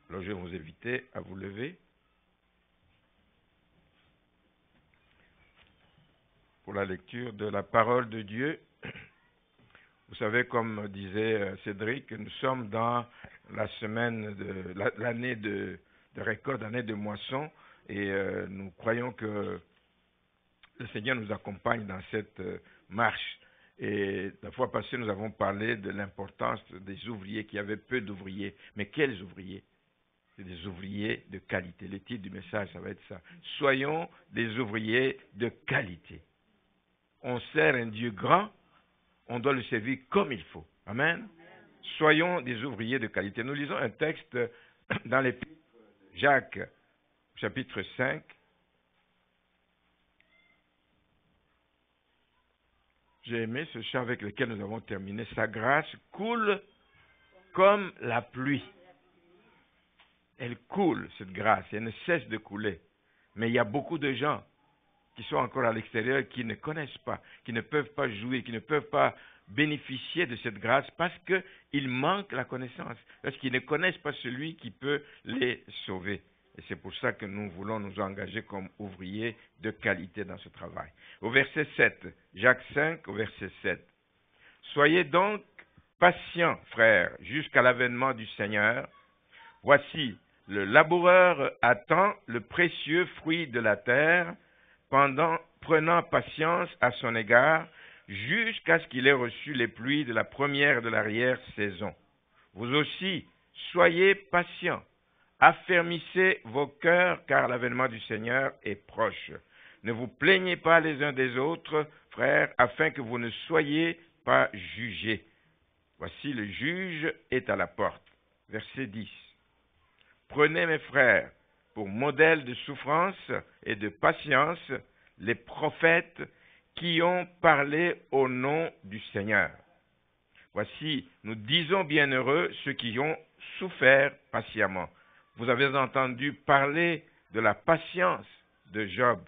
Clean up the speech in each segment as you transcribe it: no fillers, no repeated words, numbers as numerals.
Alors je vais vous inviter à vous lever pour la lecture de la parole de Dieu. Vous savez, comme disait Cédric, nous sommes dans la semaine de l'année de récolte, l'année de moisson, et nous croyons que le Seigneur nous accompagne dans cette marche. Et la fois passée, nous avons parlé de l'importance des ouvriers, qu'il y avait peu d'ouvriers. Mais quels ouvriers? C'est des ouvriers de qualité. Le titre du message, ça va être ça. Soyons des ouvriers de qualité. On sert un Dieu grand, on doit le servir comme il faut. Amen. Soyons des ouvriers de qualité. Nous lisons un texte dans l'épître de Jacques, chapitre 5. J'ai aimé ce chant avec lequel nous avons terminé. Sa grâce coule comme la pluie. Elle coule, cette grâce, elle ne cesse de couler. Mais il y a beaucoup de gens qui sont encore à l'extérieur, qui ne connaissent pas, qui ne peuvent pas jouir, qui ne peuvent pas bénéficier de cette grâce parce qu'ils manquent la connaissance, parce qu'ils ne connaissent pas celui qui peut les sauver. Et c'est pour ça que nous voulons nous engager comme ouvriers de qualité dans ce travail. Au verset 7, Jacques 5, au verset 7. Soyez donc patients, frères, jusqu'à l'avènement du Seigneur. Voici, le laboureur attend le précieux fruit de la terre, prenant patience à son égard, jusqu'à ce qu'il ait reçu les pluies de la première et de l'arrière-saison. Vous aussi, soyez patients, affermissez vos cœurs, car l'avènement du Seigneur est proche. Ne vous plaignez pas les uns des autres, frères, afin que vous ne soyez pas jugés. Voici, le juge est à la porte. Verset 10. Prenez, mes frères, pour modèle de souffrance et de patience, les prophètes qui ont parlé au nom du Seigneur. Voici, nous disons bienheureux ceux qui ont souffert patiemment. Vous avez entendu parler de la patience de Job,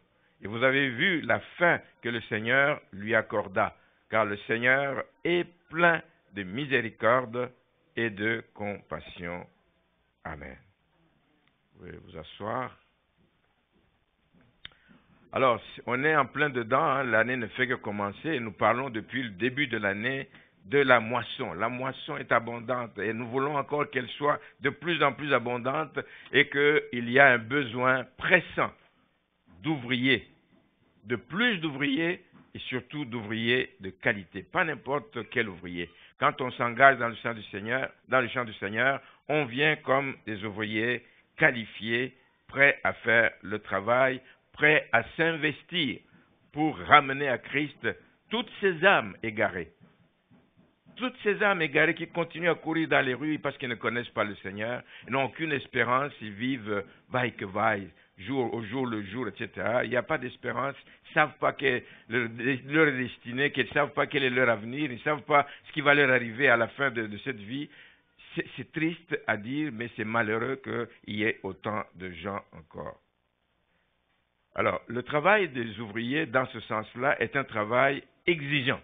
et vous avez vu la fin que le Seigneur lui accorda, car le Seigneur est plein de miséricorde et de compassion. Amen. Vous pouvez vous asseoir. Alors, on est en plein dedans, hein, l'année ne fait que commencer et nous parlons depuis le début de l'année de la moisson. La moisson est abondante et nous voulons encore qu'elle soit de plus en plus abondante et qu'il y a un besoin pressant d'ouvriers, de plus d'ouvriers et surtout d'ouvriers de qualité, pas n'importe quel ouvrier. Quand on s'engage dans le champ du Seigneur, on vient comme des ouvriers qualifiés, prêts à faire le travail, prêts à s'investir pour ramener à Christ toutes ces âmes égarées. Toutes ces âmes égarées qui continuent à courir dans les rues parce qu'ils ne connaissent pas le Seigneur, ils n'ont aucune espérance, ils vivent vaille que vaille, jour au jour, le jour, etc. Il n'y a pas d'espérance, ils ne savent pas quelle est leur destinée, ils ne savent pas quel est leur avenir, ils ne savent pas ce qui va leur arriver à la fin de cette vie. C'est triste à dire, mais c'est malheureux qu'il y ait autant de gens encore. Alors, le travail des ouvriers, dans ce sens-là, est un travail exigeant.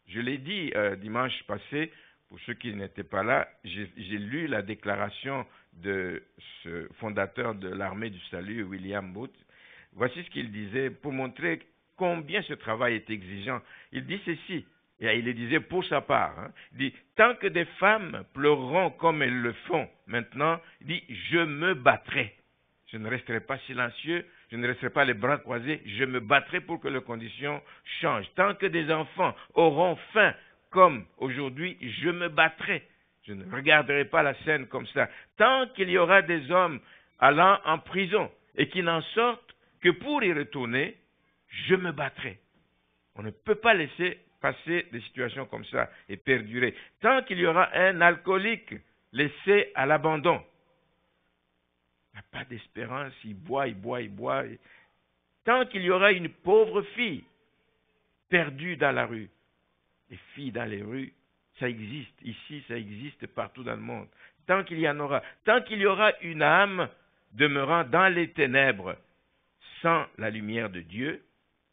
Je l'ai dit dimanche passé, pour ceux qui n'étaient pas là, j'ai lu la déclaration de ce fondateur de l'armée du salut, William Booth. Voici ce qu'il disait pour montrer combien ce travail est exigeant. Il dit ceci, et il le disait pour sa part. Il dit, tant que des femmes pleureront comme elles le font maintenant, il dit, je me battrai. Je ne resterai pas silencieux, je ne resterai pas les bras croisés, je me battrai pour que les conditions changent. Tant que des enfants auront faim comme aujourd'hui, je me battrai. Je ne regarderai pas la scène comme ça. Tant qu'il y aura des hommes allant en prison et qui n'en sortent que pour y retourner, je me battrai. On ne peut pas laisser passer des situations comme ça et perdurer. Tant qu'il y aura un alcoolique laissé à l'abandon, il n'a pas d'espérance, il boit. Tant qu'il y aura une pauvre fille perdue dans la rue, les filles dans les rues, ça existe ici, ça existe partout dans le monde. Tant qu'il y en aura, tant qu'il y aura une âme demeurant dans les ténèbres sans la lumière de Dieu,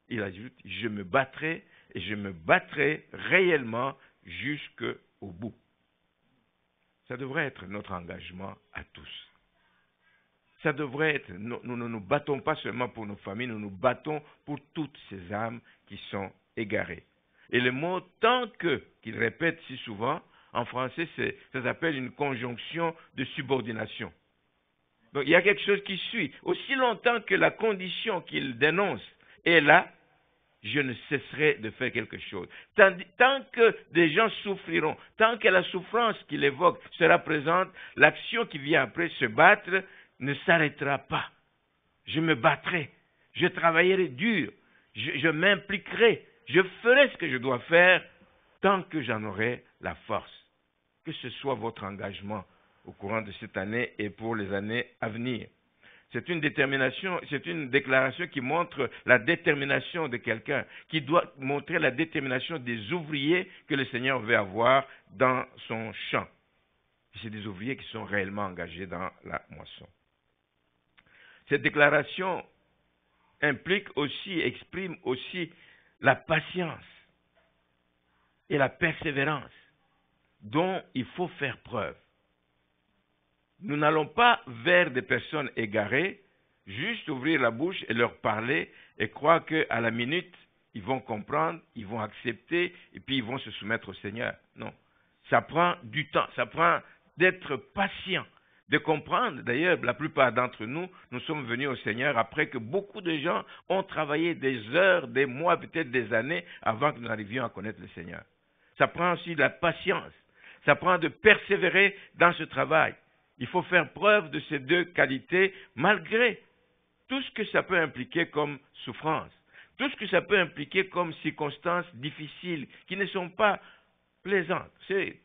il ajoute, je me battrai et je me battrai réellement jusqu'au bout. Ça devrait être notre engagement à tous. Ça devrait être, nous ne nous battons pas seulement pour nos familles, nous nous battons pour toutes ces âmes qui sont égarées. Et le mot « tant que » qu'il répète si souvent, en français, ça s'appelle une conjonction de subordination. Donc il y a quelque chose qui suit. Aussi longtemps que la condition qu'il dénonce est là, je ne cesserai de faire quelque chose. Tant que des gens souffriront, tant que la souffrance qu'il évoque sera présente, l'action qui vient après, se battre, ne s'arrêtera pas. Je me battrai, je travaillerai dur, je m'impliquerai, je ferai ce que je dois faire tant que j'en aurai la force. Que ce soit votre engagement au courant de cette année et pour les années à venir. C'est une détermination, c'est une déclaration qui montre la détermination de quelqu'un, qui doit montrer la détermination des ouvriers que le Seigneur veut avoir dans son champ. C'est des ouvriers qui sont réellement engagés dans la moisson. Cette déclaration exprime aussi la patience et la persévérance dont il faut faire preuve. Nous n'allons pas vers des personnes égarées, juste ouvrir la bouche et leur parler et croire qu'à la minute, ils vont comprendre, ils vont accepter et puis ils vont se soumettre au Seigneur. Non, ça prend du temps, ça prend d'être patient, de comprendre. D'ailleurs, la plupart d'entre nous, nous sommes venus au Seigneur après que beaucoup de gens ont travaillé des heures, des mois, peut-être des années avant que nous arrivions à connaître le Seigneur. Ça prend aussi de la patience, ça prend de persévérer dans ce travail. Il faut faire preuve de ces deux qualités malgré tout ce que ça peut impliquer comme souffrance, tout ce que ça peut impliquer comme circonstances difficiles qui ne sont pas plaisantes.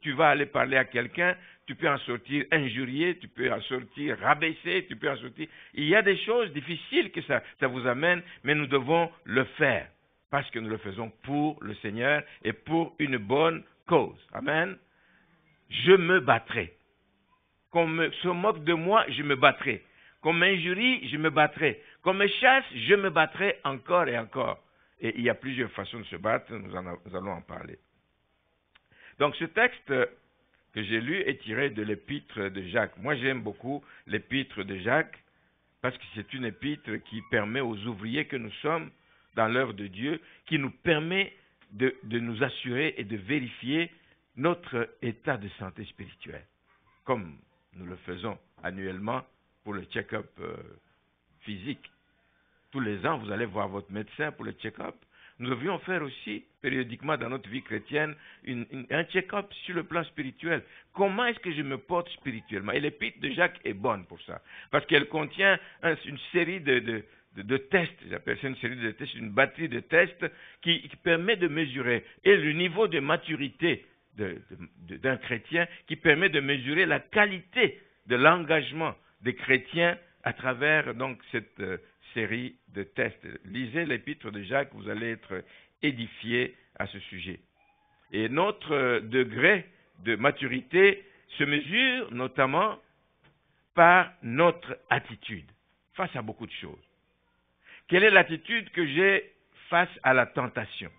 Tu vas aller parler à quelqu'un, tu peux en sortir injurié, tu peux en sortir rabaissé, tu peux en sortir... Il y a des choses difficiles que ça vous amène, mais nous devons le faire parce que nous le faisons pour le Seigneur et pour une bonne cause. Amen. Je me battrai. Qu'on se moque de moi, je me battrai. Qu'on m'injurie, je me battrai. Qu'on me chasse, je me battrai encore et encore. Et il y a plusieurs façons de se battre, nous allons en parler. Donc ce texte que j'ai lu est tiré de l'épître de Jacques. Moi j'aime beaucoup l'épître de Jacques parce que c'est une épître qui permet aux ouvriers que nous sommes dans l'œuvre de Dieu, qui nous permet de nous assurer et de vérifier notre état de santé spirituelle. Comme nous le faisons annuellement pour le check-up physique. Tous les ans, vous allez voir votre médecin pour le check-up. Nous devions faire aussi, périodiquement dans notre vie chrétienne, un check-up sur le plan spirituel. Comment est-ce que je me porte spirituellement? Et l'épître de Jacques est bonne pour ça. Parce qu'elle contient une série de tests, j'appelle ça une série de tests, une batterie de tests qui permet de mesurer et le niveau de maturité d'un chrétien, qui permet de mesurer la qualité de l'engagement des chrétiens à travers donc cette série de tests. Lisez l'épître de Jacques, vous allez être édifiés à ce sujet. Et notre degré de maturité se mesure notamment par notre attitude face à beaucoup de choses. Quelle est l'attitude que j'ai face à la tentation?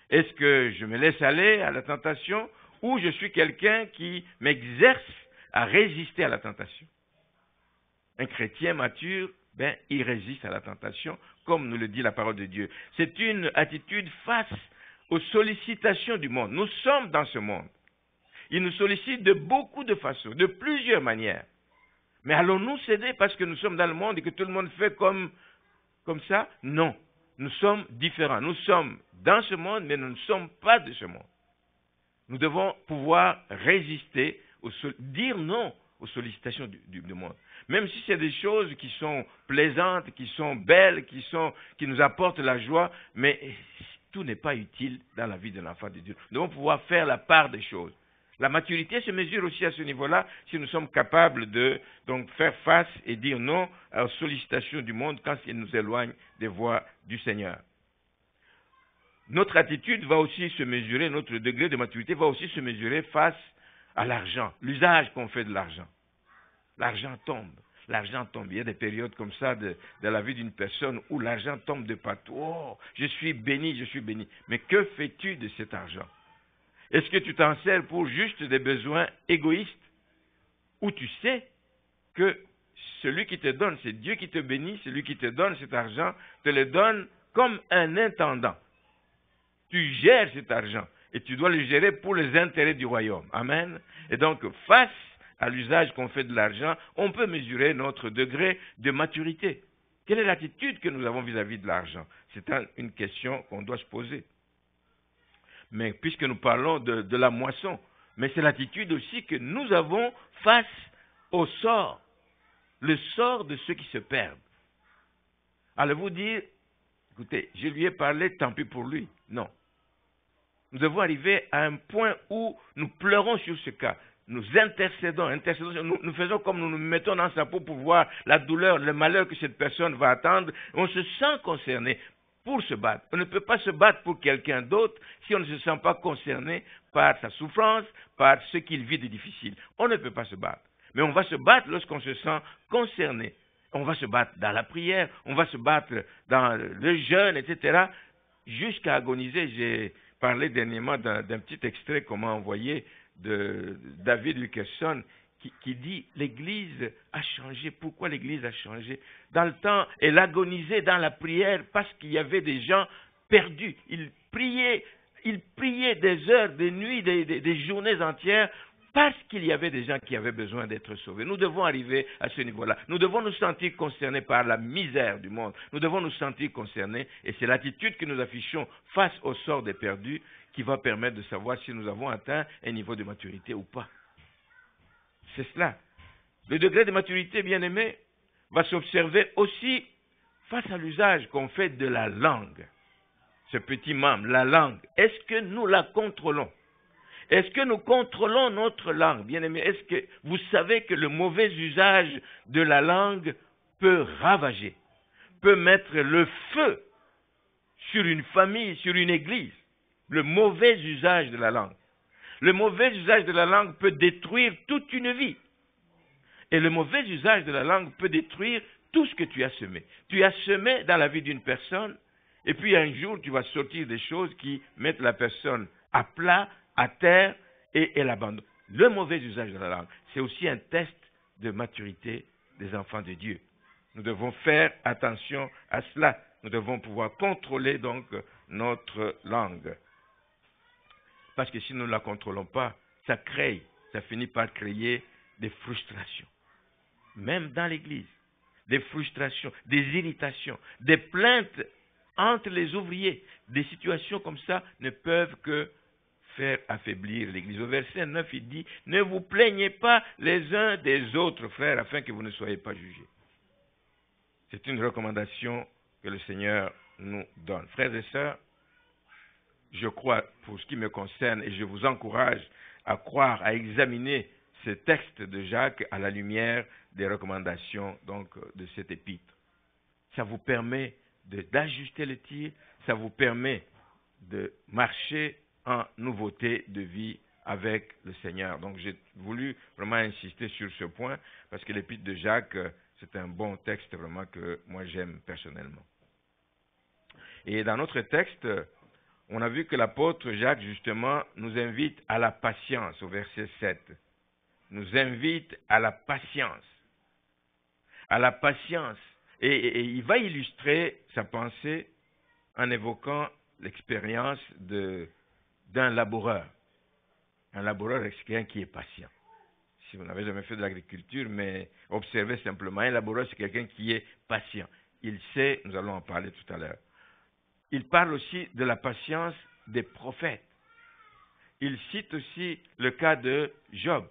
Est-ce que je me laisse aller à la tentation ou je suis quelqu'un qui m'exerce à résister à la tentation? Un chrétien mature, il résiste à la tentation, comme nous le dit la parole de Dieu. C'est une attitude face aux sollicitations du monde. Nous sommes dans ce monde. Il nous sollicite de beaucoup de façons, de plusieurs manières. Mais allons-nous céder parce que nous sommes dans le monde et que tout le monde fait comme ça? Non. Nous sommes différents. Nous sommes dans ce monde, mais nous ne sommes pas de ce monde. Nous devons pouvoir résister, dire non aux sollicitations du monde. Même si c'est des choses qui sont plaisantes, qui sont belles, qui nous apportent la joie, mais tout n'est pas utile dans la vie de l'enfant de Dieu. Nous devons pouvoir faire la part des choses. La maturité se mesure aussi à ce niveau-là si nous sommes capables de donc faire face et dire non aux sollicitations du monde quand ils nous éloignent des voies du Seigneur. Notre attitude va aussi se mesurer, notre degré de maturité va aussi se mesurer face à l'argent, l'usage qu'on fait de l'argent. L'argent tombe. Il y a des périodes comme ça de la vie d'une personne où l'argent tombe de partout. Oh, je suis béni. Mais que fais-tu de cet argent? Est-ce que tu t'en sers pour juste des besoins égoïstes? où tu sais que celui qui te donne, c'est Dieu qui te bénit, celui qui te donne cet argent, te le donne comme un intendant. Tu gères cet argent et tu dois le gérer pour les intérêts du royaume. Amen. Et donc, face à l'usage qu'on fait de l'argent, on peut mesurer notre degré de maturité. Quelle est l'attitude que nous avons vis-à-vis de l'argent? C'est une question qu'on doit se poser. Mais puisque nous parlons de la moisson, mais c'est l'attitude aussi que nous avons face au sort, le sort de ceux qui se perdent. Allez-vous dire, écoutez, je lui ai parlé, tant pis pour lui. Non. Nous devons arriver à un point où nous pleurons sur ce cas. Nous intercédons, nous faisons comme nous nous mettons dans sa peau pour voir la douleur, le malheur que cette personne va attendre. On se sent concerné pour se battre. On ne peut pas se battre pour quelqu'un d'autre si on ne se sent pas concerné par sa souffrance, par ce qu'il vit de difficile. On ne peut pas se battre. Mais on va se battre lorsqu'on se sent concerné. On va se battre dans la prière, on va se battre dans le jeûne, etc. Jusqu'à agoniser. J'ai parlé dernièrement d'un petit extrait qu'on m'a envoyé de David Wilkerson qui dit « L'Église a changé ». Pourquoi l'Église a changé? Dans le temps, elle agonisait dans la prière parce qu'il y avait des gens perdus. Ils priaient des heures, des nuits, des journées entières parce qu'il y avait des gens qui avaient besoin d'être sauvés. Nous devons arriver à ce niveau-là. Nous devons nous sentir concernés par la misère du monde. Nous devons nous sentir concernés et c'est l'attitude que nous affichons face au sort des perdus qui va permettre de savoir si nous avons atteint un niveau de maturité ou pas. C'est cela. Le degré de maturité, bien aimé, va s'observer aussi face à l'usage qu'on fait de la langue. Ce petit membre, la langue, est-ce que nous la contrôlons? Est-ce que nous contrôlons notre langue? Bien aimé, est-ce que vous savez que le mauvais usage de la langue peut ravager, peut mettre le feu sur une famille, sur une église? Le mauvais usage de la langue. Le mauvais usage de la langue peut détruire toute une vie. Et le mauvais usage de la langue peut détruire tout ce que tu as semé. Tu as semé dans la vie d'une personne, et puis un jour, tu vas sortir des choses qui mettent la personne à plat, à terre, et elle abandonne. Le mauvais usage de la langue, c'est aussi un test de maturité des enfants de Dieu. Nous devons faire attention à cela. Nous devons pouvoir contrôler donc notre langue. Parce que si nous ne la contrôlons pas, ça finit par créer des frustrations. Même dans l'Église, des frustrations, des irritations, des plaintes entre les ouvriers. Des situations comme ça ne peuvent que faire affaiblir l'Église. Au verset 9, il dit, « Ne vous plaignez pas les uns des autres, frères, afin que vous ne soyez pas jugés. » C'est une recommandation que le Seigneur nous donne. Frères et sœurs, je crois, pour ce qui me concerne, et je vous encourage à croire, à examiner ce texte de Jacques à la lumière des recommandations donc, de cet épître. Ça vous permet d'ajuster le tir, ça vous permet de marcher en nouveauté de vie avec le Seigneur. Donc j'ai voulu vraiment insister sur ce point, parce que l'épître de Jacques, c'est un bon texte vraiment que moi j'aime personnellement. Et dans notre texte, on a vu que l'apôtre Jacques, justement, nous invite à la patience, au verset 7. Nous invite à la patience. À la patience. Et il va illustrer sa pensée en évoquant l'expérience d'un laboureur. Un laboureur, c'est quelqu'un qui est patient. Si vous n'avez jamais fait de l'agriculture, mais observez simplement, un laboureur, c'est quelqu'un qui est patient. Il sait, nous allons en parler tout à l'heure. Il parle aussi de la patience des prophètes. Il cite aussi le cas de Job.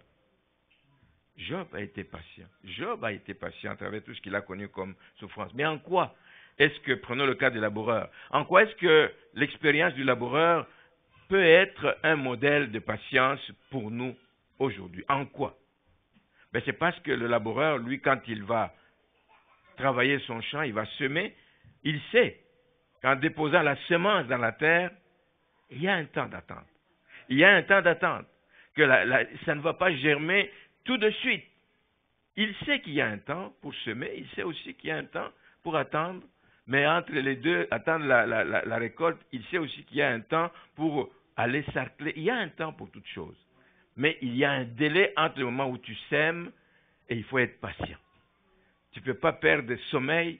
Job a été patient. Job a été patient à travers tout ce qu'il a connu comme souffrance. Mais en quoi est-ce que, prenons le cas du laboureur, en quoi est-ce que l'expérience du laboureur peut être un modèle de patience pour nous aujourd'hui? En quoi? Ben, c'est parce que le laboureur, lui, quand il va travailler son champ, il va semer, il sait qu'en déposant la semence dans la terre, il y a un temps d'attente. Il y a un temps d'attente, que ça ne va pas germer tout de suite. Il sait qu'il y a un temps pour semer, il sait aussi qu'il y a un temps pour attendre, mais entre les deux, attendre la récolte, il sait aussi qu'il y a un temps pour aller sarcler. Il y a un temps pour toutes choses. Mais il y a un délai entre le moment où tu sèmes Et il faut être patient. Tu ne peux pas perdre de sommeil.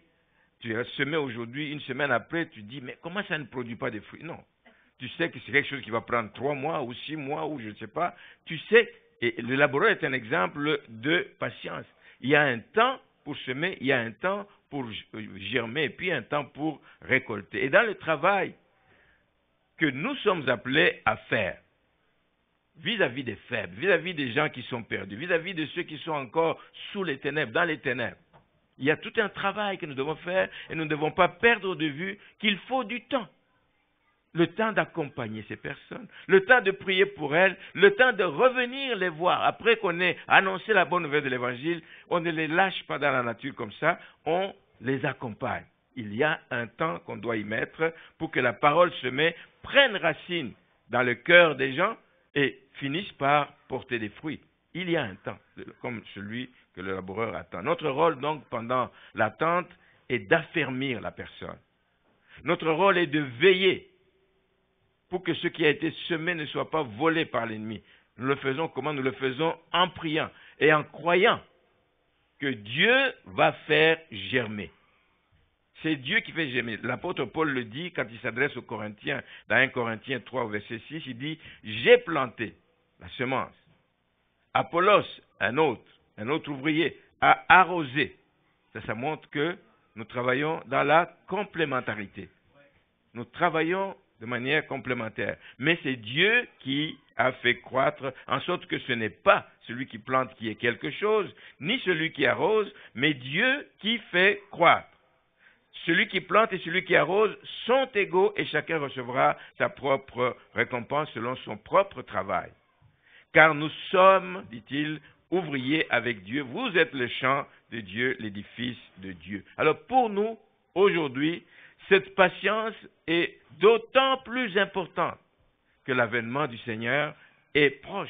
Tu as semé aujourd'hui, une semaine après, tu dis, mais comment ça ne produit pas de fruits? Non. Tu sais que c'est quelque chose qui va prendre 3 mois ou 6 mois ou je ne sais pas. Tu sais, et le laboureur est un exemple de patience. Il y a un temps pour semer, il y a un temps pour germer et puis un temps pour récolter. Et dans le travail que nous sommes appelés à faire, vis-à-vis des faibles, vis-à-vis des gens qui sont perdus, vis-à-vis de ceux qui sont encore sous les ténèbres, dans les ténèbres, il y a tout un travail que nous devons faire et nous ne devons pas perdre de vue qu'il faut du temps. Le temps d'accompagner ces personnes, le temps de prier pour elles, le temps de revenir les voir. Après qu'on ait annoncé la bonne nouvelle de l'Évangile, on ne les lâche pas dans la nature comme ça, on les accompagne. Il y a un temps qu'on doit y mettre pour que la parole semée prenne racine dans le cœur des gens et finisse par porter des fruits. Il y a un temps, comme celui que le laboureur attend. Notre rôle, donc, pendant l'attente, est d'affermir la personne. Notre rôle est de veiller pour que ce qui a été semé ne soit pas volé par l'ennemi. Nous le faisons comment? Nous le faisons en priant et en croyant que Dieu va faire germer. C'est Dieu qui fait germer. L'apôtre Paul le dit quand il s'adresse aux Corinthiens, dans 1 Corinthiens 3, au verset 6, il dit « J'ai planté la semence. Apollos, un autre ouvrier, a arrosé. » Ça montre que nous travaillons dans la complémentarité. Nous travaillons de manière complémentaire. Mais c'est Dieu qui a fait croître, en sorte que ce n'est pas celui qui plante qui est quelque chose, ni celui qui arrose, mais Dieu qui fait croître. Celui qui plante et celui qui arrose sont égaux et chacun recevra sa propre récompense selon son propre travail. Car nous sommes, dit-il, ouvriers avec Dieu. Vous êtes le champ de Dieu, l'édifice de Dieu. Alors pour nous, aujourd'hui, cette patience est d'autant plus importante que l'avènement du Seigneur est proche.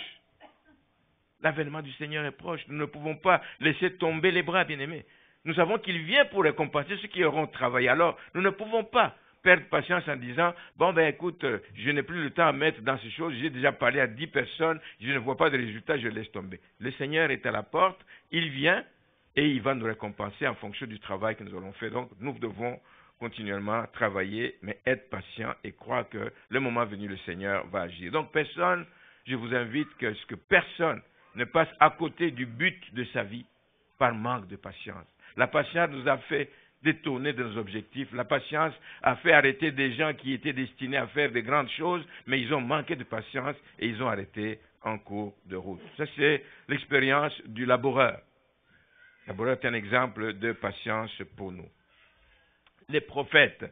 L'avènement du Seigneur est proche. Nous ne pouvons pas laisser tomber les bras, bien-aimés. Nous savons qu'il vient pour récompenser ceux qui auront travaillé. Alors, nous ne pouvons pas perdre patience en disant, bon ben écoute, je n'ai plus le temps à mettre dans ces choses, j'ai déjà parlé à 10 personnes, je ne vois pas de résultat, je laisse tomber. Le Seigneur est à la porte, il vient et il va nous récompenser en fonction du travail que nous allons faire. Donc, nous devons continuellement travailler, mais être patient et croire que le moment venu, le Seigneur va agir. Donc, personne, je vous invite que personne ne passe à côté du but de sa vie par manque de patience. La patience nous a fait détourner de nos objectifs. La patience a fait arrêter des gens qui étaient destinés à faire de grandes choses, mais ils ont manqué de patience et ils ont arrêté en cours de route. Ça, c'est l'expérience du laboureur. Le laboureur est un exemple de patience pour nous. Les prophètes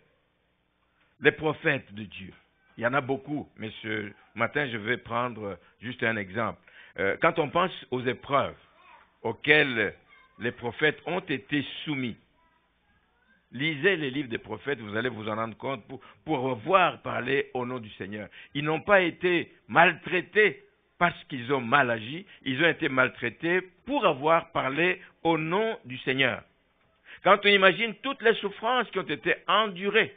de Dieu. Il y en a beaucoup, mais ce matin, je vais prendre juste un exemple. Quand on pense aux épreuves auxquelles les prophètes ont été soumis, lisez les livres des prophètes, vous allez vous en rendre compte pour voir parler au nom du Seigneur. Ils n'ont pas été maltraités parce qu'ils ont mal agi, ils ont été maltraités pour avoir parlé au nom du Seigneur. Quand on imagine toutes les souffrances qui ont été endurées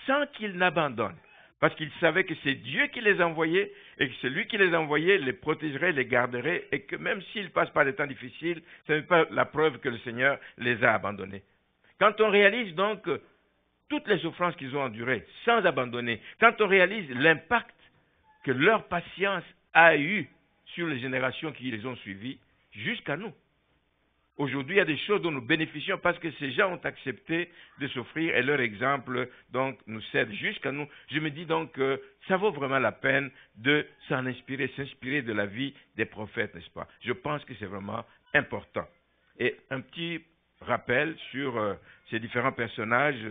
sans qu'ils n'abandonnent, parce qu'ils savaient que c'est Dieu qui les envoyait et que celui qui les envoyait les protégerait, les garderait et que même s'ils passent par des temps difficiles, ce n'est pas la preuve que le Seigneur les a abandonnés. Quand on réalise donc toutes les souffrances qu'ils ont endurées sans abandonner, quand on réalise l'impact que leur patience a eu sur les générations qui les ont suivies jusqu'à nous. Aujourd'hui, il y a des choses dont nous bénéficions parce que ces gens ont accepté de souffrir et leur exemple donc nous cède jusqu'à nous. Je me dis donc que ça vaut vraiment la peine de s'en inspirer, s'inspirer de la vie des prophètes, n'est-ce pas? Je pense que c'est vraiment important. Et un petit rappel sur ces différents personnages.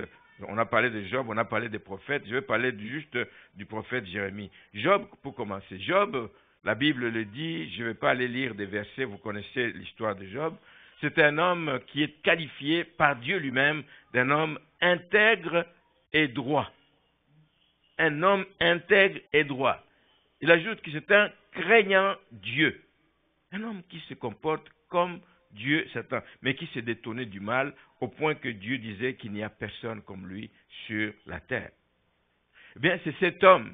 On a parlé de Job, on a parlé des prophètes. Je vais parler juste du prophète Jérémie. Job, pour commencer. Job, la Bible le dit, je ne vais pas aller lire des versets, vous connaissez l'histoire de Job. C'est un homme qui est qualifié par Dieu lui-même d'un homme intègre et droit. Un homme intègre et droit. Il ajoute que c'est un craignant Dieu. Un homme qui se comporte comme Dieu s'attend, mais qui s'est détourné du mal au point que Dieu disait qu'il n'y a personne comme lui sur la terre. Eh bien, c'est cet homme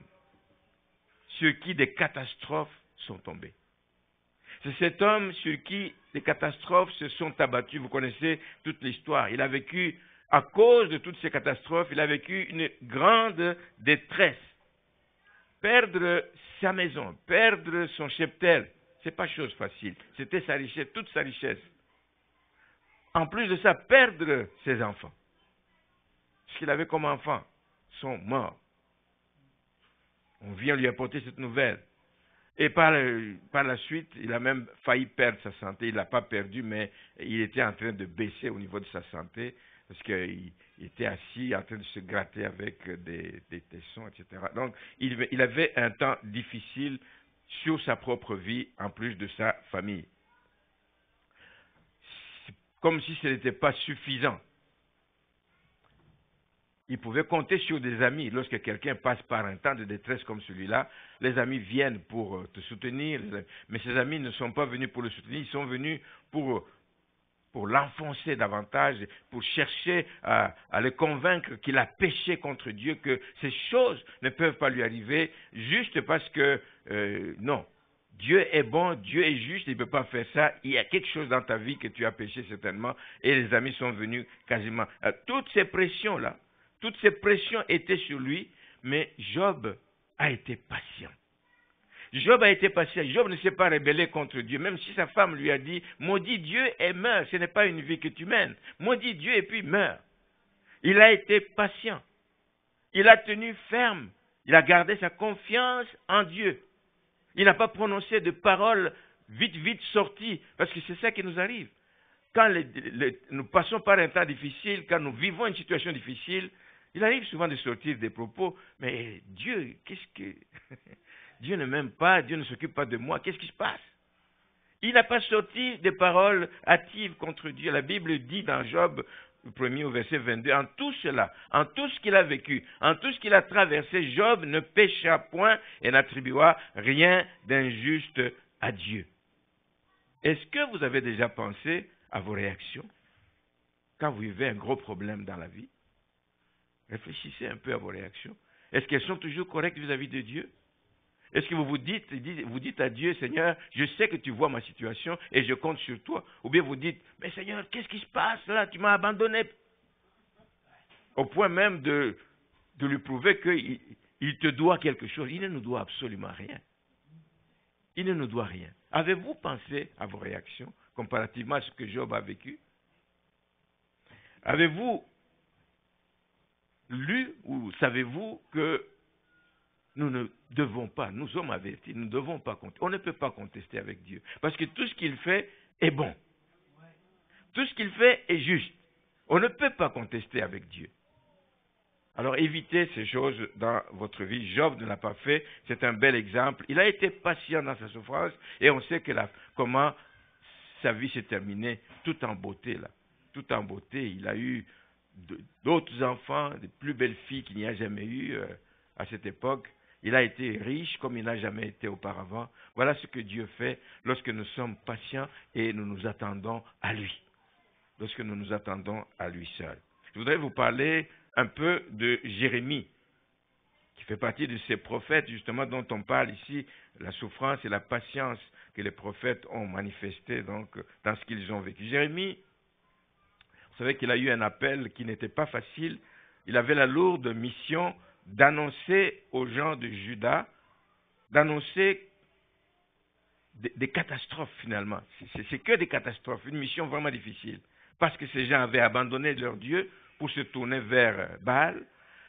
sur qui des catastrophes sont tombées. C'est cet homme sur qui les catastrophes se sont abattues. Vous connaissez toute l'histoire. Il a vécu, à cause de toutes ces catastrophes, il a vécu une grande détresse. Perdre sa maison, perdre son cheptel, ce n'est pas chose facile. C'était sa richesse, toute sa richesse. En plus de ça, perdre ses enfants. Ce qu'il avait comme enfants sont morts. On vient lui apporter cette nouvelle. Et par la suite, il a même failli perdre sa santé. Il ne l'a pas perdu, mais il était en train de baisser au niveau de sa santé parce qu'il était assis en train de se gratter avec des tessons, etc. Donc, il avait un temps difficile sur sa propre vie, en plus de sa famille. C'est comme si ce n'était pas suffisant. Il pouvait compter sur des amis. Lorsque quelqu'un passe par un temps de détresse comme celui-là, les amis viennent pour te soutenir. Mais ces amis ne sont pas venus pour le soutenir, ils sont venus pour l'enfoncer davantage, pour chercher à le convaincre qu'il a péché contre Dieu, que ces choses ne peuvent pas lui arriver juste parce que, non, Dieu est bon, Dieu est juste, il ne peut pas faire ça. Il y a quelque chose dans ta vie que tu as péché certainement. Et les amis sont venus quasiment. Toutes ces pressions-là, toutes ces pressions étaient sur lui, mais Job a été patient. Job a été patient. Job ne s'est pas rebellé contre Dieu, même si sa femme lui a dit « Maudit Dieu et meurs, ce n'est pas une vie que tu mènes. Maudit Dieu et puis meurs. » Il a été patient. Il a tenu ferme. Il a gardé sa confiance en Dieu. Il n'a pas prononcé de paroles vite sorties, parce que c'est ça qui nous arrive. Quand nous passons par un temps difficile, quand nous vivons une situation difficile, il arrive souvent de sortir des propos, mais Dieu, qu'est-ce que... Dieu ne m'aime pas, Dieu ne s'occupe pas de moi, qu'est-ce qui se passe? Il n'a pas sorti des paroles hâtives contre Dieu. La Bible dit dans Job, le 1er au verset 22, en tout cela, en tout ce qu'il a vécu, en tout ce qu'il a traversé, Job ne pécha point et n'attribua rien d'injuste à Dieu. Est-ce que vous avez déjà pensé à vos réactions quand vous vivez un gros problème dans la vie? Réfléchissez un peu à vos réactions. Est-ce qu'elles sont toujours correctes vis-à-vis de Dieu? Est-ce que vous dites à Dieu, Seigneur, je sais que tu vois ma situation et je compte sur toi? Ou bien vous dites, mais Seigneur, qu'est-ce qui se passe là? Tu m'as abandonné. Au point même de lui prouver qu'il te doit quelque chose. Il ne nous doit absolument rien. Il ne nous doit rien. Avez-vous pensé à vos réactions comparativement à ce que Job a vécu? Avez-vous lu ou savez-vous que nous ne devons pas, nous sommes avertis, nous ne devons pas contester. On ne peut pas contester avec Dieu. Parce que tout ce qu'il fait est bon. Tout ce qu'il fait est juste. On ne peut pas contester avec Dieu. Alors évitez ces choses dans votre vie. Job ne l'a pas fait. C'est un bel exemple. Il a été patient dans sa souffrance et on sait comment sa vie s'est terminée tout en beauté là. Tout en beauté. Il a eu d'autres enfants, de plus belles filles qu'il n'y a jamais eu à cette époque. Il a été riche comme il n'a jamais été auparavant. Voilà ce que Dieu fait lorsque nous sommes patients et nous nous attendons à lui. Lorsque nous nous attendons à lui seul. Je voudrais vous parler un peu de Jérémie, qui fait partie de ces prophètes justement dont on parle ici, la souffrance et la patience que les prophètes ont manifesté donc dans ce qu'ils ont vécu. Jérémie, vous savez qu'il a eu un appel qui n'était pas facile. Il avait la lourde mission d'annoncer aux gens de Juda, d'annoncer des catastrophes finalement. C'est que des catastrophes, une mission vraiment difficile. Parce que ces gens avaient abandonné leur Dieu pour se tourner vers Baal,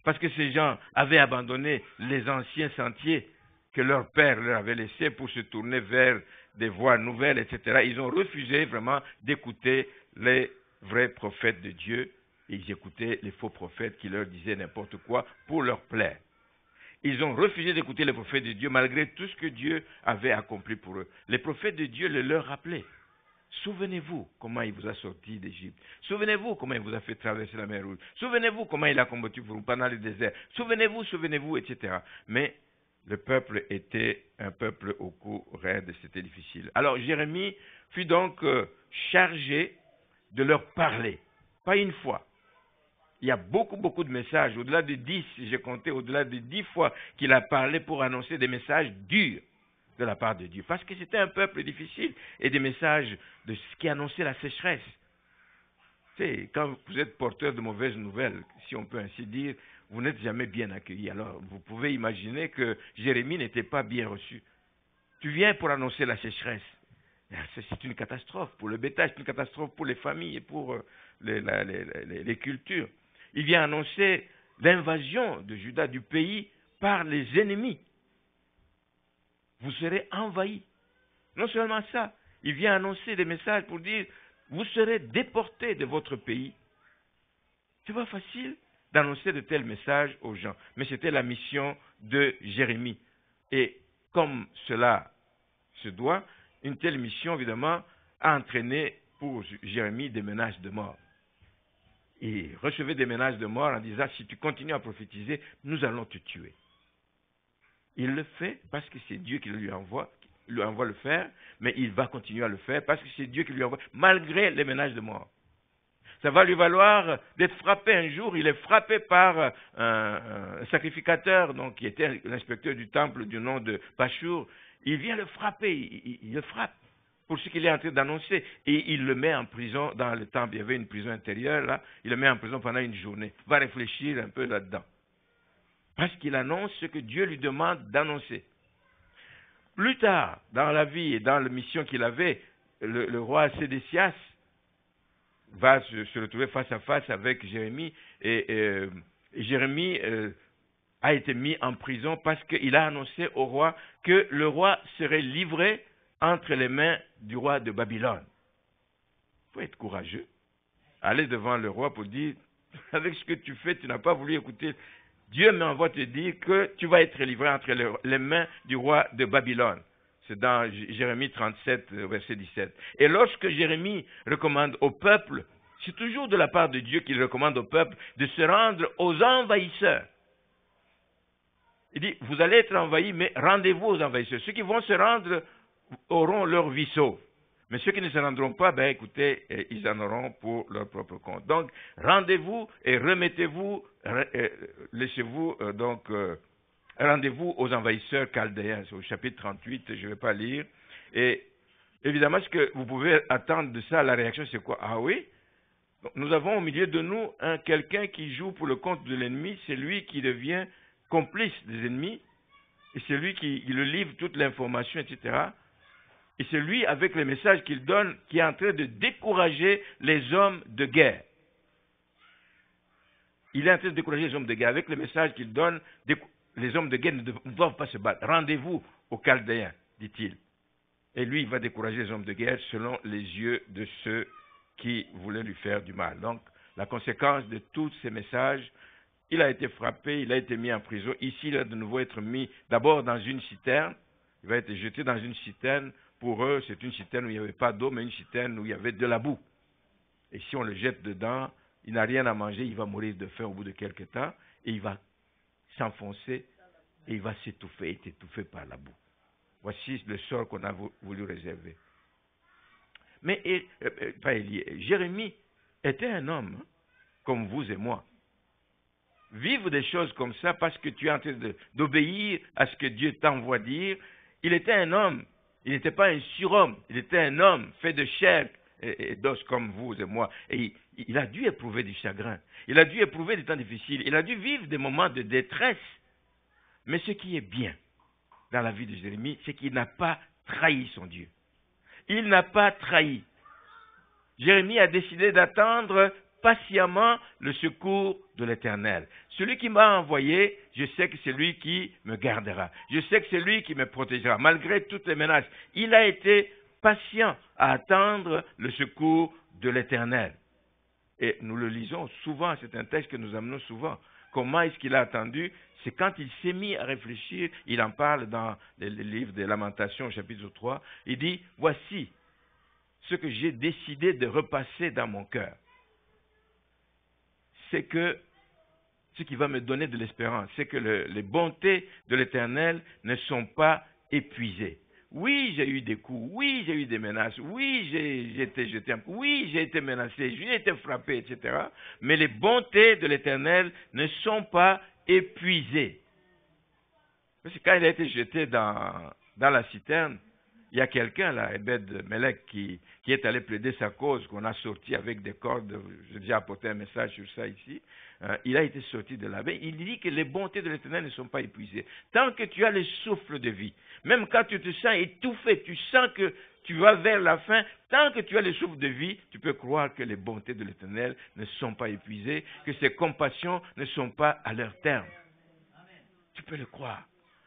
parce que ces gens avaient abandonné les anciens sentiers que leur père leur avait laissés pour se tourner vers des voies nouvelles, etc. Ils ont refusé vraiment d'écouter les vrais prophètes de Dieu. Ils écoutaient les faux prophètes qui leur disaient n'importe quoi pour leur plaire. Ils ont refusé d'écouter les prophètes de Dieu malgré tout ce que Dieu avait accompli pour eux. Les prophètes de Dieu le leur rappelaient. Souvenez-vous comment il vous a sorti d'Égypte. Souvenez-vous comment il vous a fait traverser la mer Rouge. Souvenez-vous comment il a combattu pour vous pendant le désert. Souvenez-vous, etc. Mais le peuple était un peuple au cou raide, c'était difficile. Alors Jérémie fut donc chargé de leur parler. Pas une fois. Il y a beaucoup de messages, au-delà de 10, j'ai compté, au-delà de 10 fois qu'il a parlé pour annoncer des messages durs. de la part de Dieu. Parce que c'était un peuple difficile et des messages de ce qui annonçait la sécheresse. Tu sais, quand vous êtes porteur de mauvaises nouvelles, si on peut ainsi dire, vous n'êtes jamais bien accueilli. Alors, vous pouvez imaginer que Jérémie n'était pas bien reçu. Tu viens pour annoncer la sécheresse. C'est une catastrophe pour le bétail, c'est une catastrophe pour les familles et pour les cultures. Il vient annoncer l'invasion de Juda du pays par les ennemis. Vous serez envahis. Non seulement ça, il vient annoncer des messages pour dire, vous serez déportés de votre pays. C'est pas facile d'annoncer de tels messages aux gens. Mais c'était la mission de Jérémie. Et comme cela se doit, une telle mission, évidemment, a entraîné pour Jérémie des menaces de mort. Il recevait des menaces de mort en disant, si tu continues à prophétiser, nous allons te tuer. Il le fait parce que c'est Dieu qui lui envoie le faire, mais il va continuer à le faire parce que c'est Dieu qui lui envoie, malgré les menaces de mort. Ça va lui valoir d'être frappé un jour. Il est frappé par un sacrificateur, donc, qui était l'inspecteur du temple du nom de Pachur. Il vient le frapper, il le frappe pour ce qu'il est en train d'annoncer. Et il le met en prison dans le temple. Il y avait une prison intérieure, là. Il le met en prison pendant une journée. Va réfléchir un peu là-dedans. Parce qu'il annonce ce que Dieu lui demande d'annoncer. Plus tard, dans la vie et dans la mission qu'il avait, le roi Sédécias va se retrouver face à face avec Jérémie. Et Jérémie a été mis en prison parce qu'il a annoncé au roi que le roi serait livré entre les mains du roi de Babylone. Il faut être courageux. Aller devant le roi pour dire, avec ce que tu fais, tu n'as pas voulu écouter. Dieu m'envoie te dire que tu vas être livré entre les mains du roi de Babylone. C'est dans Jérémie 37, verset 17. Et lorsque Jérémie recommande au peuple, c'est toujours de la part de Dieu qu'il recommande au peuple de se rendre aux envahisseurs. Il dit, vous allez être envahis, mais rendez-vous aux envahisseurs. Ceux qui vont se rendre auront leur vie sauve. Mais ceux qui ne se rendront pas, ben écoutez, ils en auront pour leur propre compte. Donc, rendez-vous et remettez-vous, laissez-vous rendez-vous aux envahisseurs chaldéens. C'est au chapitre 38, je ne vais pas lire. Et évidemment, ce que vous pouvez attendre de ça, la réaction, c'est quoi? Ah oui? Donc, nous avons au milieu de nous quelqu'un qui joue pour le compte de l'ennemi, c'est lui qui devient complice des ennemis, et c'est lui qui le livre toute l'information, etc. Et c'est lui, avec les messages qu'il donne, qui est en train de décourager les hommes de guerre. Il est en train de décourager les hommes de guerre. Avec les messages qu'il donne, les hommes de guerre ne doivent pas se battre. Rendez-vous aux Chaldéens, dit-il. Et lui, il va décourager les hommes de guerre selon les yeux de ceux qui voulaient lui faire du mal. Donc, la conséquence de tous ces messages, il a été frappé, il a été mis en prison. Ici, il va de nouveau être mis d'abord dans une citerne. Il va être jeté dans une citerne. Pour eux, c'est une citerne où il n'y avait pas d'eau, mais une citerne où il y avait de la boue. Et si on le jette dedans, il n'a rien à manger, il va mourir de faim au bout de quelques temps, et il va s'enfoncer, et il va s'étouffer, être étouffé par la boue. Voici le sort qu'on a voulu réserver. Mais Jérémie était un homme, comme vous et moi. Vivre des choses comme ça parce que tu es en train d'obéir à ce que Dieu t'envoie dire. Il était un homme, il n'était pas un surhomme, il était un homme fait de chair et d'os comme vous et moi. Et il a dû éprouver du chagrin, il a dû éprouver des temps difficiles, il a dû vivre des moments de détresse. Mais ce qui est bien dans la vie de Jérémie, c'est qu'il n'a pas trahi son Dieu. Il n'a pas trahi. Jérémie a décidé d'attendre patiemment le secours de l'Éternel. Celui qui m'a envoyé, je sais que c'est lui qui me gardera. Je sais que c'est lui qui me protégera, malgré toutes les menaces. Il a été patient à attendre le secours de l'Éternel. Et nous le lisons souvent, c'est un texte que nous amenons souvent. Comment est-ce qu'il a attendu? C'est quand il s'est mis à réfléchir, il en parle dans le livre des Lamentations, chapitre 3, il dit, voici ce que j'ai décidé de repasser dans mon cœur. C'est que ce qui va me donner de l'espérance, c'est que les bontés de l'Éternel ne sont pas épuisées. Oui, j'ai eu des coups, oui, j'ai eu des menaces, oui, j'ai été jeté, oui, j'ai été menacé, j'ai été frappé, etc. Mais les bontés de l'Éternel ne sont pas épuisées. Parce que quand il a été jeté dans dans la citerne, il y a quelqu'un là, Ebed-Melech, qui est allé plaider sa cause, qu'on a sorti avec des cordes. J'ai déjà apporté un message sur ça ici. Il a été sorti de là. Mais il dit que les bontés de l'Éternel ne sont pas épuisées. Tant que tu as le souffle de vie, même quand tu te sens étouffé, tu sens que tu vas vers la fin, tant que tu as le souffle de vie, tu peux croire que les bontés de l'Éternel ne sont pas épuisées, que ses compassions ne sont pas à leur terme. Tu peux le croire.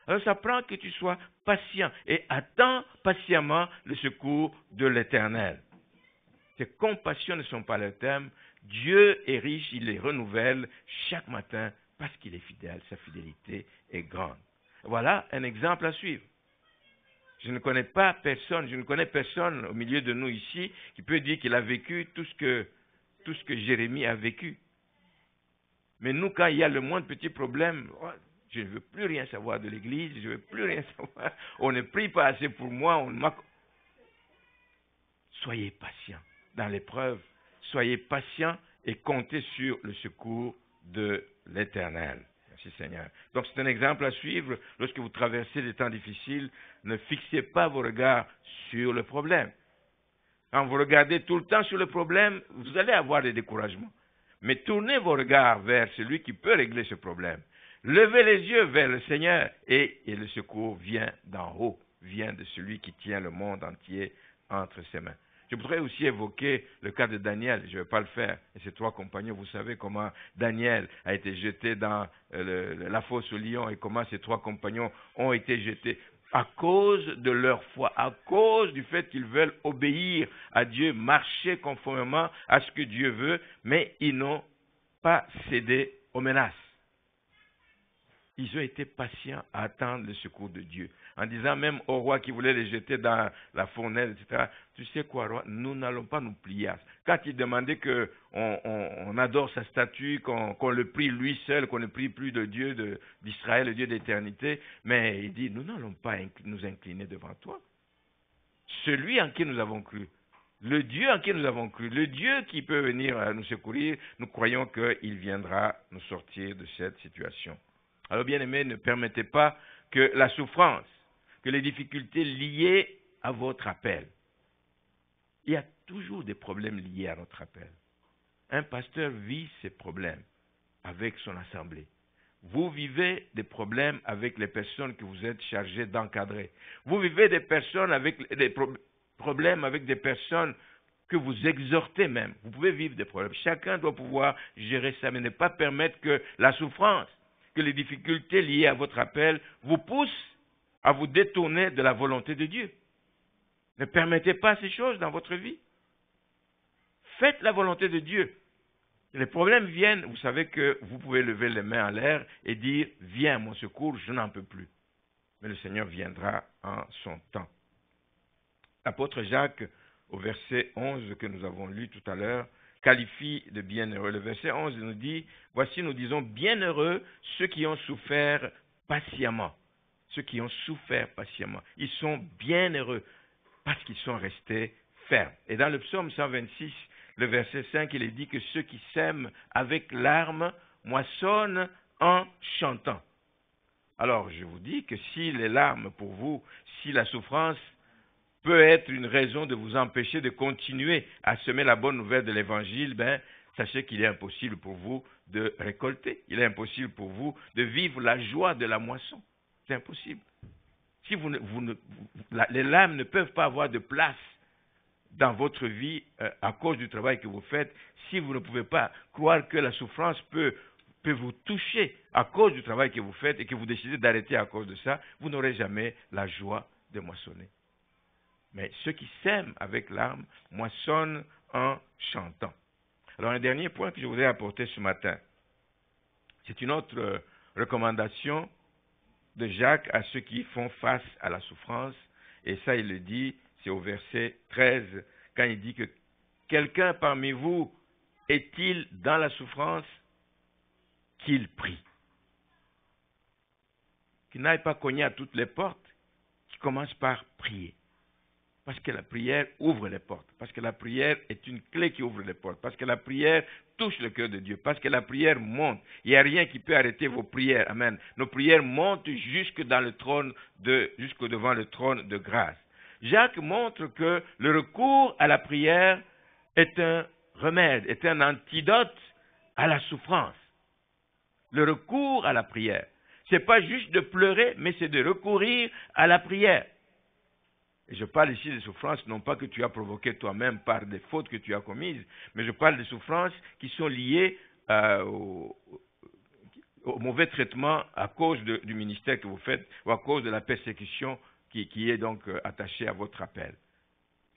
Alors ça prend que tu sois patient et attends patiemment le secours de l'Éternel. Tes compassions ne sont pas à leur terme. Dieu est riche, il les renouvelle chaque matin parce qu'il est fidèle, sa fidélité est grande. Voilà un exemple à suivre. Je ne connais personne au milieu de nous ici qui peut dire qu'il a vécu tout ce que Jérémie a vécu. Mais nous, quand il y a le moindre petit problème, je ne veux plus rien savoir de l'Église, je ne veux plus rien savoir. On ne prie pas assez pour moi. Soyez patients dans l'épreuve. Soyez patients et comptez sur le secours de l'Éternel. Merci Seigneur. Donc c'est un exemple à suivre. Lorsque vous traversez des temps difficiles, ne fixez pas vos regards sur le problème. Quand vous regardez tout le temps sur le problème, vous allez avoir des découragements. Mais tournez vos regards vers celui qui peut régler ce problème. Levez les yeux vers le Seigneur et le secours vient d'en haut, vient de celui qui tient le monde entier entre ses mains. Je voudrais aussi évoquer le cas de Daniel, je ne vais pas le faire, et ses 3 compagnons, vous savez comment Daniel a été jeté dans la fosse au lion et comment ses 3 compagnons ont été jetés à cause de leur foi, à cause du fait qu'ils veulent obéir à Dieu, marcher conformément à ce que Dieu veut, mais ils n'ont pas cédé aux menaces. Ils ont été patients à attendre le secours de Dieu. En disant même au roi qui voulait les jeter dans la fournaise, etc., tu sais quoi, roi, nous n'allons pas nous plier à ça. Quand il demandait qu'on adore sa statue, qu'on le prie lui seul, qu'on ne prie plus de Dieu d'Israël, le Dieu d'éternité, mais il dit, nous n'allons pas nous incliner devant toi. Celui en qui nous avons cru, le Dieu en qui nous avons cru, le Dieu qui peut venir nous secourir, nous croyons qu'il viendra nous sortir de cette situation. Alors, bien-aimés, ne permettez pas que la souffrance, que les difficultés liées à votre appel. Il y a toujours des problèmes liés à notre appel. Un pasteur vit ces problèmes avec son assemblée. Vous vivez des problèmes avec les personnes que vous êtes chargés d'encadrer. Vous vivez des problèmes avec des personnes que vous exhortez même. Vous pouvez vivre des problèmes. Chacun doit pouvoir gérer ça, mais ne pas permettre que la souffrance, que les difficultés liées à votre appel vous poussent à vous détourner de la volonté de Dieu. Ne permettez pas ces choses dans votre vie. Faites la volonté de Dieu. Les problèmes viennent, vous savez que vous pouvez lever les mains en l'air et dire « Viens à mon secours, je n'en peux plus ». Mais le Seigneur viendra en son temps. L'apôtre Jacques, au verset 11 que nous avons lu tout à l'heure, qualifie de bienheureux. Le verset 11 nous dit, voici nous disons bienheureux ceux qui ont souffert patiemment. Ceux qui ont souffert patiemment. Ils sont bienheureux parce qu'ils sont restés fermes. Et dans le psaume 126, le verset 5, il est dit que ceux qui sèment avec larmes moissonnent en chantant. Alors je vous dis que si les larmes pour vous, si la souffrance peut être une raison de vous empêcher de continuer à semer la bonne nouvelle de l'Évangile, sachez qu'il est impossible pour vous de récolter. Il est impossible pour vous de vivre la joie de la moisson. C'est impossible. Si les larmes ne peuvent pas avoir de place dans votre vie à cause du travail que vous faites, si vous ne pouvez pas croire que la souffrance peut vous toucher à cause du travail que vous faites et que vous décidez d'arrêter à cause de ça, vous n'aurez jamais la joie de moissonner. Mais ceux qui sèment avec larmes moissonnent en chantant. Alors un dernier point que je voudrais apporter ce matin, c'est une autre recommandation de Jacques à ceux qui font face à la souffrance. Et ça, il le dit, c'est au verset 13, quand il dit que quelqu'un parmi vous est-il dans la souffrance, qu'il prie. Qu'il n'aille pas cogner à toutes les portes, qu'il commence par prier. Parce que la prière ouvre les portes. Parce que la prière est une clé qui ouvre les portes. Parce que la prière touche le cœur de Dieu. Parce que la prière monte. Il n'y a rien qui peut arrêter vos prières. Amen. Nos prières montent jusque devant le trône de grâce. Jacques montre que le recours à la prière est un remède, est un antidote à la souffrance. Le recours à la prière. Ce n'est pas juste de pleurer, mais c'est de recourir à la prière. Et je parle ici des souffrances, non pas que tu as provoquées toi-même par des fautes que tu as commises, mais je parle des souffrances qui sont liées au mauvais traitement à cause du ministère que vous faites ou à cause de la persécution qui est donc attachée à votre appel.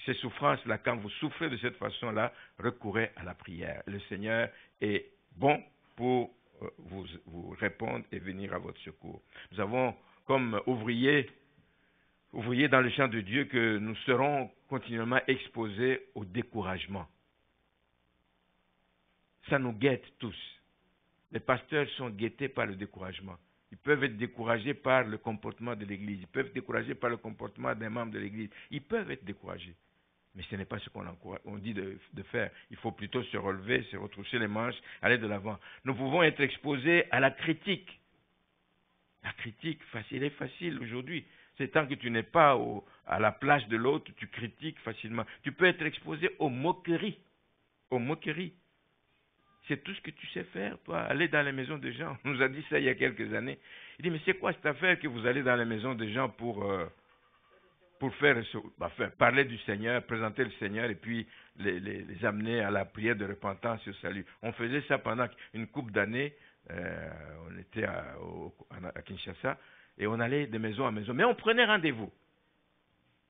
Ces souffrances-là, quand vous souffrez de cette façon-là, recourez à la prière. Le Seigneur est bon pour vous répondre et venir à votre secours. Nous avons comme ouvriers dans le champ de Dieu que nous serons continuellement exposés au découragement. Ça nous guette tous. Les pasteurs sont guettés par le découragement. Ils peuvent être découragés par le comportement de l'Église. Ils peuvent être découragés par le comportement des membres de l'Église. Ils peuvent être découragés. Mais ce n'est pas ce qu'on dit de faire. Il faut plutôt se relever, se retrousser les manches, aller de l'avant. Nous pouvons être exposés à la critique. La critique, elle est facile aujourd'hui. C'est tant que tu n'es pas à la place de l'autre, tu critiques facilement. Tu peux être exposé aux moqueries. Aux moqueries. C'est tout ce que tu sais faire, toi. Aller dans les maisons des gens. On nous a dit ça il y a quelques années. Il dit, mais c'est quoi cette affaire que vous allez dans les maisons des gens pour parler du Seigneur, présenter le Seigneur et puis les amener à la prière de repentance et au salut. On faisait ça pendant une couple d'années. On était à Kinshasa et on allait de maison à maison. Mais on prenait rendez-vous.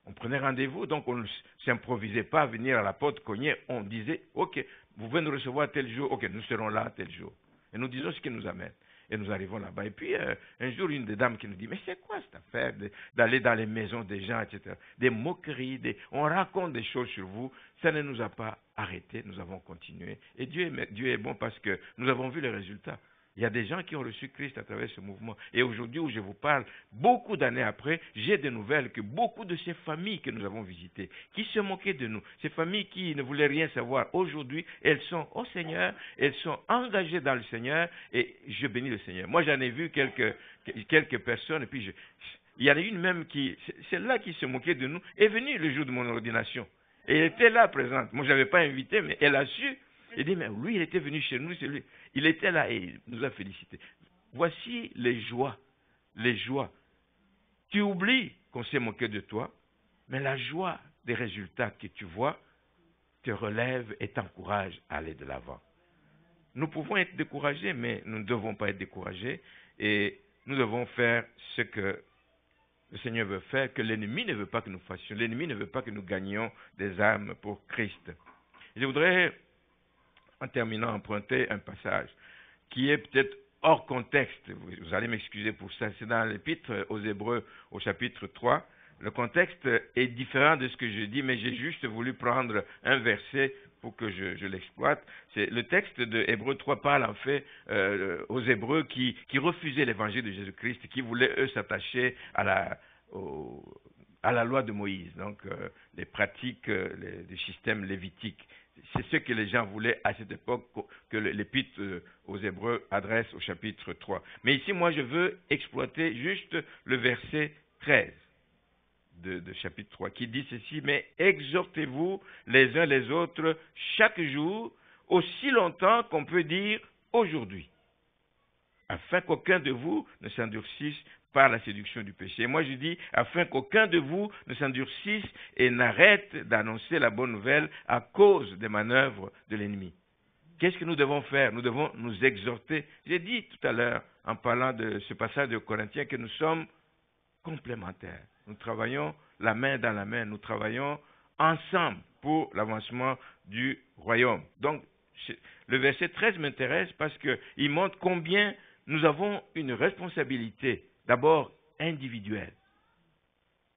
On prenait rendez-vous, donc on ne s'improvisait pas à venir à la porte cogner. On disait, ok, vous venez nous recevoir tel jour, ok, nous serons là tel jour. Et nous disons ce qui nous amène. Et nous arrivons là-bas. Et puis, un jour, une des dames qui nous dit, mais c'est quoi cette affaire d'aller dans les maisons des gens, etc. Des moqueries, on raconte des choses sur vous. Ça ne nous a pas arrêtés, nous avons continué. Et Dieu est bon parce que nous avons vu les résultats. Il y a des gens qui ont reçu Christ à travers ce mouvement. Et aujourd'hui où je vous parle, beaucoup d'années après, j'ai des nouvelles que beaucoup de ces familles que nous avons visitées, qui se moquaient de nous, ces familles qui ne voulaient rien savoir, aujourd'hui, elles sont au Seigneur, elles sont engagées dans le Seigneur, et je bénis le Seigneur. Moi, j'en ai vu quelques personnes, et puis il y en a une même celle-là qui se moquait de nous, est venue le jour de mon ordination. Et elle était là présente. Moi, je ne l'avais pas invitée, mais elle a su. Il dit, mais lui, il était venu chez nous, c'est lui. Il était là et il nous a félicités. Voici les joies, les joies. Tu oublies qu'on s'est moqué de toi, mais la joie des résultats que tu vois te relève et t'encourage à aller de l'avant. Nous pouvons être découragés, mais nous ne devons pas être découragés et nous devons faire ce que le Seigneur veut faire, que l'ennemi ne veut pas que nous fassions. L'ennemi ne veut pas que nous gagnions des âmes pour Christ. Je voudrais, en terminant, emprunter un passage qui est peut-être hors contexte. Vous allez m'excuser pour ça. C'est dans l'Épître aux Hébreux, au chapitre 3. Le contexte est différent de ce que je dis, mais j'ai juste voulu prendre un verset pour que je l'exploite. Le texte de Hébreux 3 parle en fait aux Hébreux qui refusaient l'évangile de Jésus-Christ, qui voulaient eux s'attacher à la loi de Moïse, donc les pratiques du système lévitique. C'est ce que les gens voulaient à cette époque que l'Épître aux Hébreux adresse au chapitre 3. Mais ici, moi, je veux exploiter juste le verset 13 de chapitre 3 qui dit ceci, « Mais exhortez-vous les uns les autres chaque jour, aussi longtemps qu'on peut dire aujourd'hui, afin qu'aucun de vous ne s'endurcisse par la séduction du péché. » Et moi je dis, afin qu'aucun de vous ne s'endurcisse et n'arrête d'annoncer la bonne nouvelle à cause des manœuvres de l'ennemi. Qu'est-ce que nous devons faire? Nous devons nous exhorter. J'ai dit tout à l'heure, en parlant de ce passage de Corinthiens, que nous sommes complémentaires. Nous travaillons la main dans la main. Nous travaillons ensemble pour l'avancement du royaume. Donc, le verset 13 m'intéresse parce qu'il montre combien nous avons une responsabilité, d'abord individuelle,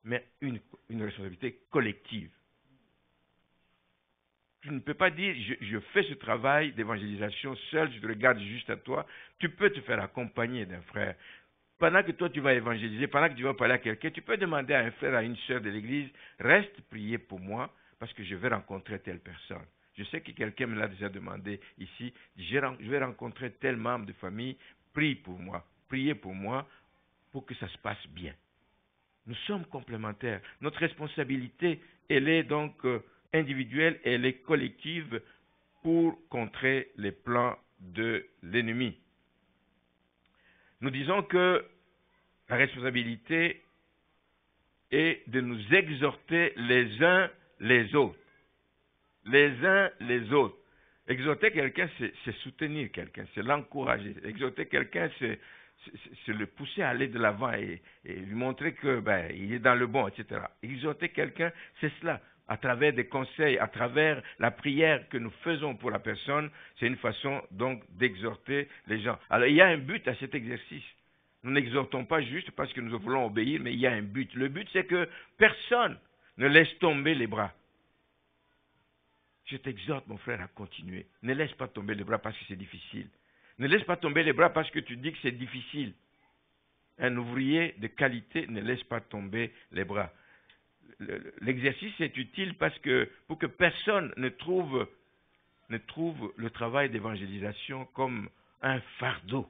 mais une responsabilité collective. Tu ne peux pas dire, je fais ce travail d'évangélisation seul, je te regarde juste à toi. Tu peux te faire accompagner d'un frère. pendant que toi tu vas évangéliser, pendant que tu vas parler à quelqu'un, tu peux demander à un frère, à une sœur de l'église, reste prier pour moi parce que je vais rencontrer telle personne. Je sais que quelqu'un me l'a déjà demandé ici, je vais rencontrer tel membre de famille, prie pour moi, priez pour moi pour que ça se passe bien. Nous sommes complémentaires. Notre responsabilité, elle est donc individuelle, elle est collective pour contrer les plans de l'ennemi. Nous disons que la responsabilité est de nous exhorter les uns les autres. Les uns les autres. Exhorter quelqu'un, c'est soutenir quelqu'un, c'est l'encourager. Exhorter quelqu'un, c'est le pousser à aller de l'avant et lui montrer que il est dans le bon, etc. Exhorter quelqu'un, c'est cela. À travers des conseils, à travers la prière que nous faisons pour la personne, c'est une façon donc d'exhorter les gens. Alors il y a un but à cet exercice. Nous n'exhortons pas juste parce que nous voulons obéir, mais il y a un but. Le but, c'est que personne ne laisse tomber les bras. Je t'exhorte, mon frère, à continuer. Ne laisse pas tomber les bras parce que c'est difficile. Ne laisse pas tomber les bras parce que tu dis que c'est difficile. Un ouvrier de qualité ne laisse pas tomber les bras. L'exercice est utile parce que pour que personne ne trouve le travail d'évangélisation comme un fardeau.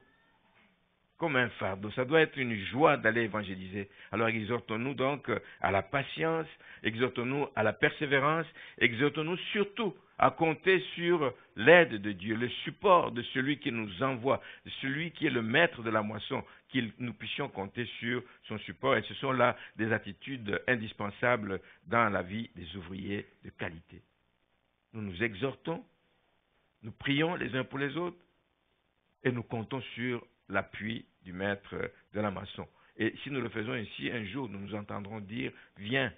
Comme un fardeau. Ça doit être une joie d'aller évangéliser. Alors exhortons-nous donc à la patience, exhortons-nous à la persévérance, exhortons-nous surtout à compter sur l'aide de Dieu, le support de celui qui nous envoie, de celui qui est le maître de la moisson, que nous puissions compter sur son support. Et ce sont là des attitudes indispensables dans la vie des ouvriers de qualité. Nous nous exhortons, nous prions les uns pour les autres et nous comptons sur l'appui du maître de la maçon. Et si nous le faisons ainsi, un jour nous nous entendrons dire, viens,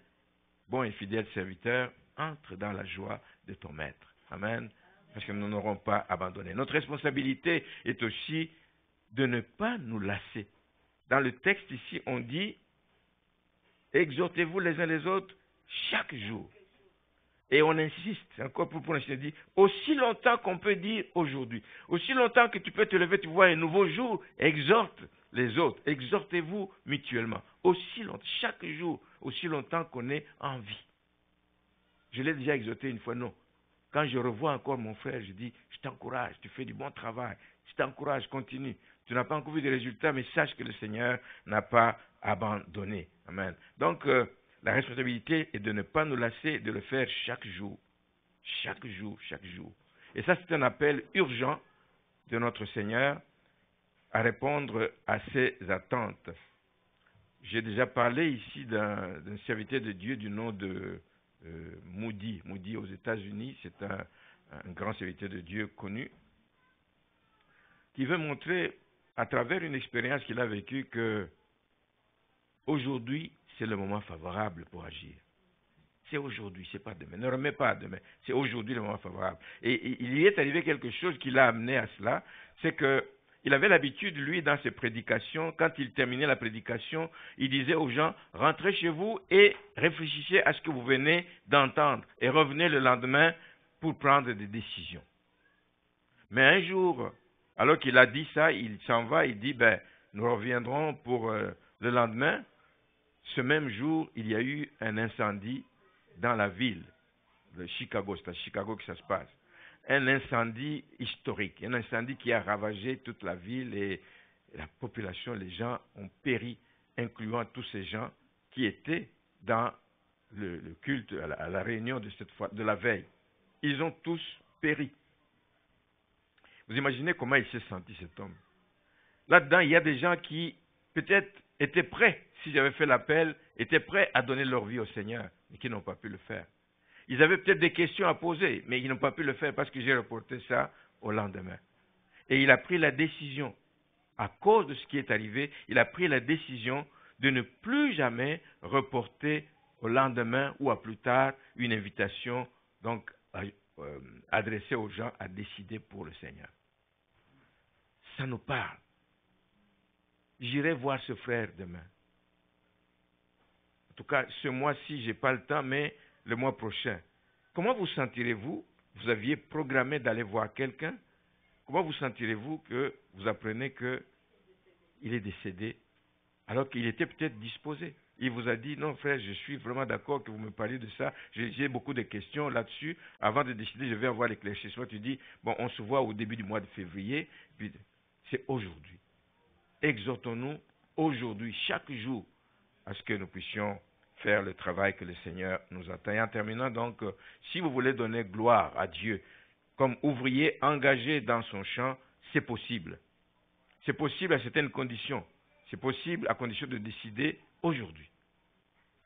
bon et fidèle serviteur, entre dans la joie de ton maître. Amen. Parce que nous n'aurons pas abandonné. Notre responsabilité est aussi de ne pas nous lasser. Dans le texte ici, on dit, exhortez-vous les uns les autres chaque jour. Et on insiste, encore pour insister, dit, aussi longtemps qu'on peut dire aujourd'hui, aussi longtemps que tu peux te lever, tu vois un nouveau jour, exhorte les autres, exhortez-vous mutuellement, aussi longtemps, chaque jour, aussi longtemps qu'on est en vie. Je l'ai déjà exhorté une fois, non. Quand je revois encore mon frère, je dis, je t'encourage, tu fais du bon travail, je t'encourage, continue. Tu n'as pas encore vu de résultats, mais sache que le Seigneur n'a pas abandonné. Amen. Donc, la responsabilité est de ne pas nous lasser, de le faire chaque jour. Chaque jour, chaque jour. Et ça, c'est un appel urgent de notre Seigneur à répondre à ses attentes. J'ai déjà parlé ici d'un serviteur de Dieu du nom de Moody. Moody aux États-Unis, c'est un grand serviteur de Dieu connu, qui veut montrer à travers une expérience qu'il a vécue que aujourd'hui, c'est le moment favorable pour agir. C'est aujourd'hui, c'est pas demain. Ne remets pas à demain. C'est aujourd'hui le moment favorable. Et il y est arrivé quelque chose qui l'a amené à cela, c'est que il avait l'habitude, lui, dans ses prédications, quand il terminait la prédication, il disait aux gens, rentrez chez vous et réfléchissez à ce que vous venez d'entendre et revenez le lendemain pour prendre des décisions. Mais un jour, alors qu'il a dit ça, il s'en va, il dit, nous reviendrons pour le lendemain. Ce même jour, il y a eu un incendie dans la ville de Chicago. C'est à Chicago que ça se passe. Un incendie historique, un incendie qui a ravagé toute la ville et la population, les gens ont péri, incluant tous ces gens qui étaient dans le culte, à la réunion de cette fois, de la veille. Ils ont tous péri. Vous imaginez comment il s'est senti, cet homme. Là-dedans, il y a des gens qui, peut-être, étaient prêts, s'ils avaient fait l'appel, étaient prêts à donner leur vie au Seigneur, mais qui n'ont pas pu le faire. Ils avaient peut-être des questions à poser, mais ils n'ont pas pu le faire parce que j'ai reporté ça au lendemain. Et il a pris la décision, à cause de ce qui est arrivé, il a pris la décision de ne plus jamais reporter au lendemain ou à plus tard une invitation donc adressée aux gens à décider pour le Seigneur. Ça nous parle. J'irai voir ce frère demain. En tout cas, ce mois-ci, je n'ai pas le temps, mais le mois prochain. Comment vous sentirez-vous? Vous aviez programmé d'aller voir quelqu'un. Comment vous sentirez-vous que vous apprenez qu'il est décédé Alors qu'il était peut-être disposé. Il vous a dit, non frère, je suis vraiment d'accord que vous me parliez de ça. J'ai beaucoup de questions là-dessus. Avant de décider, je vais avoir l'éclaircissement. Tu dis, bon, on se voit au début du mois de février. Puis, c'est aujourd'hui. Exhortons-nous aujourd'hui, chaque jour, à ce que nous puissions faire le travail que le Seigneur nous attend. Et en terminant donc, si vous voulez donner gloire à Dieu comme ouvrier engagé dans son champ, c'est possible. C'est possible à certaines conditions. C'est possible à condition de décider aujourd'hui.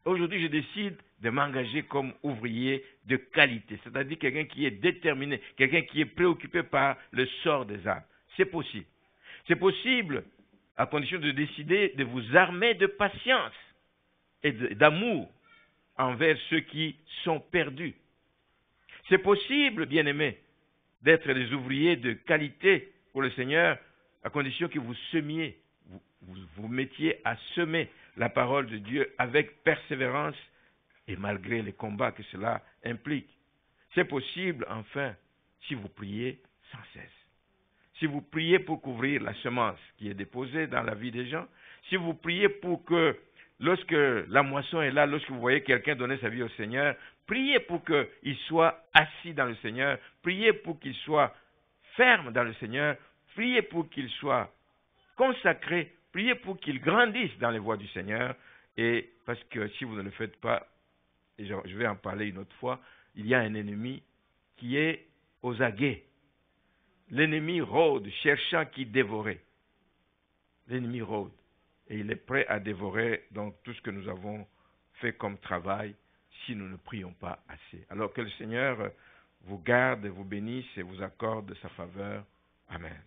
Aujourd'hui, je décide de m'engager comme ouvrier de qualité, c'est-à-dire quelqu'un qui est déterminé, quelqu'un qui est préoccupé par le sort des âmes. C'est possible. C'est possible à condition de décider de vous armer de patience et d'amour envers ceux qui sont perdus. C'est possible, bien-aimés, d'être des ouvriers de qualité pour le Seigneur à condition que vous semiez, vous mettiez à semer la parole de Dieu avec persévérance et malgré les combats que cela implique. C'est possible, enfin, si vous priez sans cesse. Si vous priez pour couvrir la semence qui est déposée dans la vie des gens, si vous priez pour que lorsque la moisson est là, lorsque vous voyez quelqu'un donner sa vie au Seigneur, priez pour qu'il soit assis dans le Seigneur, priez pour qu'il soit ferme dans le Seigneur, priez pour qu'il soit consacré, priez pour qu'il grandisse dans les voies du Seigneur. Et parce que si vous ne le faites pas, et je vais en parler une autre fois, il y a un ennemi qui est aux aguets. L'ennemi rôde, cherchant qui dévorer. L'ennemi rôde. Et il est prêt à dévorer donc tout ce que nous avons fait comme travail si nous ne prions pas assez. Alors que le Seigneur vous garde, vous bénisse et vous accorde sa faveur. Amen.